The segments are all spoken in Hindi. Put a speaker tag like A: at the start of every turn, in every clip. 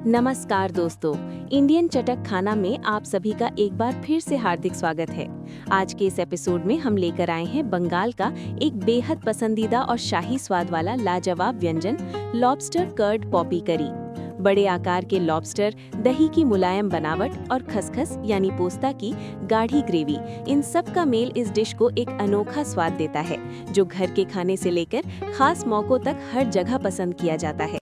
A: नमस्कार दोस्तों, इंडियन चटक खाना में आप सभी का एक बार फिर से हार्दिक स्वागत है। आज के इस एपिसोड में हम लेकर आए हैं बंगाल का एक बेहद पसंदीदा और शाही स्वाद वाला लाजवाब व्यंजन लॉबस्टर कर्ड पॉपी करी। बड़े आकार के लॉबस्टर, दही की मुलायम बनावट और खसखस यानी पोस्ता की गाढ़ी ग्रेवी, इन सब का मेल इस डिश को एक अनोखा स्वाद देता है जो घर के खाने से लेकर खास मौकों तक हर जगह पसंद किया जाता है।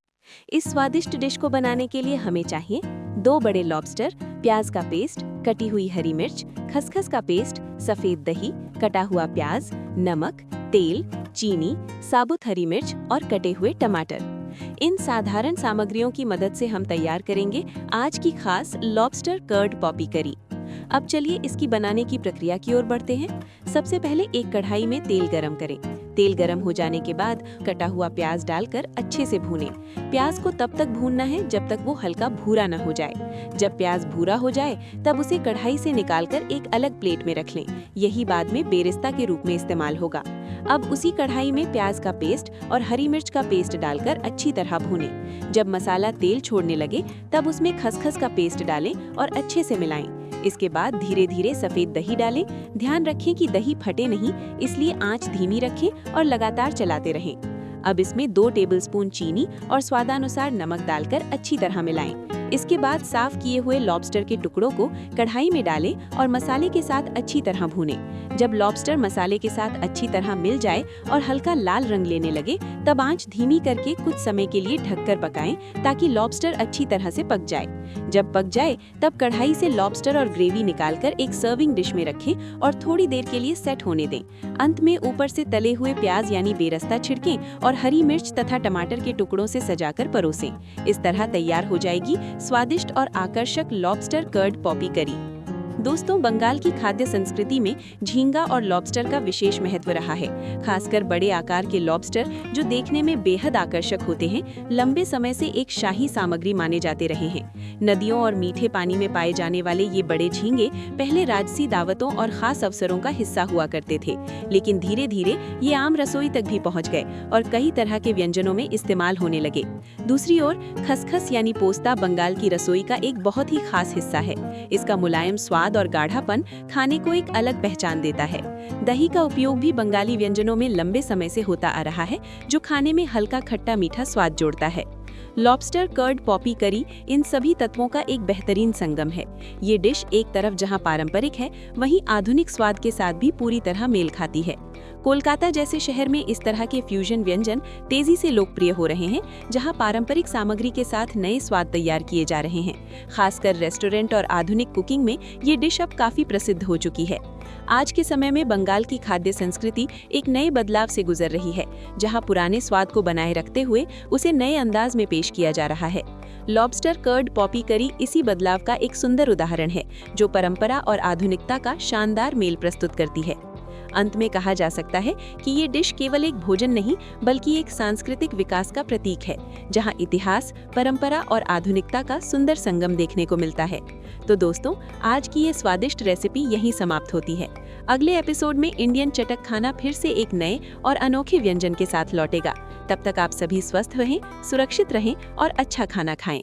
A: इस स्वादिष्ट डिश को बनाने के लिए हमें चाहिए 2 बड़े लॉबस्टर, प्याज का पेस्ट, कटी हुई हरी मिर्च, खसखस का पेस्ट, सफेद दही, कटा हुआ प्याज, नमक, तेल, चीनी, साबुत हरी मिर्च और कटे हुए टमाटर। इन साधारण सामग्रियों की मदद से हम तैयार करेंगे आज की खास लॉबस्टर कर्ड पॉपी करी। अब चलिए इसकी बनाने की प्रक्रिया की ओर बढ़ते हैं। सबसे पहले एक कढ़ाई में तेल गरम करें। तेल गरम हो जाने के बाद कटा हुआ प्याज डालकर अच्छे से भूनें। प्याज को तब तक भूनना है जब तक वो हल्का भूरा न हो जाए। जब प्याज भूरा हो जाए तब उसे कढ़ाई से निकालकर एक अलग प्लेट में रख लें। यही बाद में बेरिस्ता के रूप में इस्तेमाल होगा। अब उसी कढ़ाई में प्याज का पेस्ट और हरी मिर्च का पेस्ट डालकर अच्छी तरह भूनें। जब मसाला तेल छोड़ने लगे तब उसमें खसखस का पेस्ट डालें और अच्छे से मिलाएं। इसके बाद धीरे धीरे सफेद दही डालें। ध्यान रखें कि दही फटे नहीं, इसलिए आंच धीमी रखें और लगातार चलाते रहें। अब इसमें 2 टेबलस्पून चीनी और स्वादानुसार नमक डालकर अच्छी तरह मिलाएं। इसके बाद साफ किए हुए लॉबस्टर के टुकड़ों को कढ़ाई में डालें और मसाले के साथ अच्छी तरह भूनें। जब लॉबस्टर मसाले के साथ अच्छी तरह मिल जाए और हल्का लाल रंग लेने लगे तब आंच धीमी करके कुछ समय के लिए ढककर पकाएं ताकि लॉबस्टर अच्छी तरह से पक जाए। जब पक जाए तब कढ़ाई से लॉबस्टर और ग्रेवी निकालकर एक सर्विंग डिश में रखें और थोड़ी देर के लिए सेट होने दें। अंत में ऊपर से तले हुए प्याज यानी बेरस्ता छिड़कें और हरी मिर्च तथा टमाटर के टुकड़ों से सजाकर परोसें। इस तरह तैयार हो जाएगी स्वादिष्ट और आकर्षक लॉबस्टर कर्ड पॉपी करी। दोस्तों, बंगाल की खाद्य संस्कृति में झींगा और लॉबस्टर का विशेष महत्व रहा है। खासकर बड़े आकार के लॉबस्टर जो देखने में बेहद आकर्षक होते हैं, लंबे समय से एक शाही सामग्री माने जाते रहे हैं। नदियों और मीठे पानी में पाए जाने वाले ये बड़े झींगे पहले राजसी दावतों और खास अवसरों का हिस्सा हुआ करते थे, लेकिन धीरे धीरे ये आम रसोई तक भी पहुंच गए और कई तरह के व्यंजनों में इस्तेमाल होने लगे। दूसरी ओर खसखस यानी पोस्ता बंगाल की रसोई का एक बहुत ही खास हिस्सा है। इसका मुलायम स्वाद और गाढ़ापन खाने को एक अलग पहचान देता है। दही का उपयोग भी बंगाली व्यंजनों में लंबे समय से होता आ रहा है, जो खाने में हल्का खट्टा मीठा स्वाद जोड़ता है। लॉबस्टर कर्ड पॉपी करी इन सभी तत्वों का एक बेहतरीन संगम है। ये डिश एक तरफ जहां पारंपरिक है, वहीं आधुनिक स्वाद के साथ भी पूरी तरह मेल खाती है। कोलकाता जैसे शहर में इस तरह के फ्यूजन व्यंजन तेजी से लोकप्रिय हो रहे हैं, जहां पारंपरिक सामग्री के साथ नए स्वाद तैयार किए जा रहे हैं। खासकर रेस्टोरेंट और आधुनिक कुकिंग में ये डिश अब काफी प्रसिद्ध हो चुकी है। आज के समय में बंगाल की खाद्य संस्कृति एक नए बदलाव से गुजर रही है, जहां पुराने स्वाद को बनाए रखते हुए उसे नए अंदाज में पेश किया जा रहा है। लॉबस्टर कर्ड पॉपी करी इसी बदलाव का एक सुंदर उदाहरण है, जो परंपरा और आधुनिकता का शानदार मेल प्रस्तुत करती है। अंत में कहा जा सकता है कि ये डिश केवल एक भोजन नहीं, बल्कि एक सांस्कृतिक विकास का प्रतीक है, जहां इतिहास, परंपरा और आधुनिकता का सुंदर संगम देखने को मिलता है। तो दोस्तों, आज की ये स्वादिष्ट रेसिपी यहीं समाप्त होती है। अगले एपिसोड में इंडियन चटक खाना फिर से एक नए और अनोखे व्यंजन के साथ लौटेगा। तब तक आप सभी स्वस्थ रहें, सुरक्षित रहें और अच्छा खाना खाएं।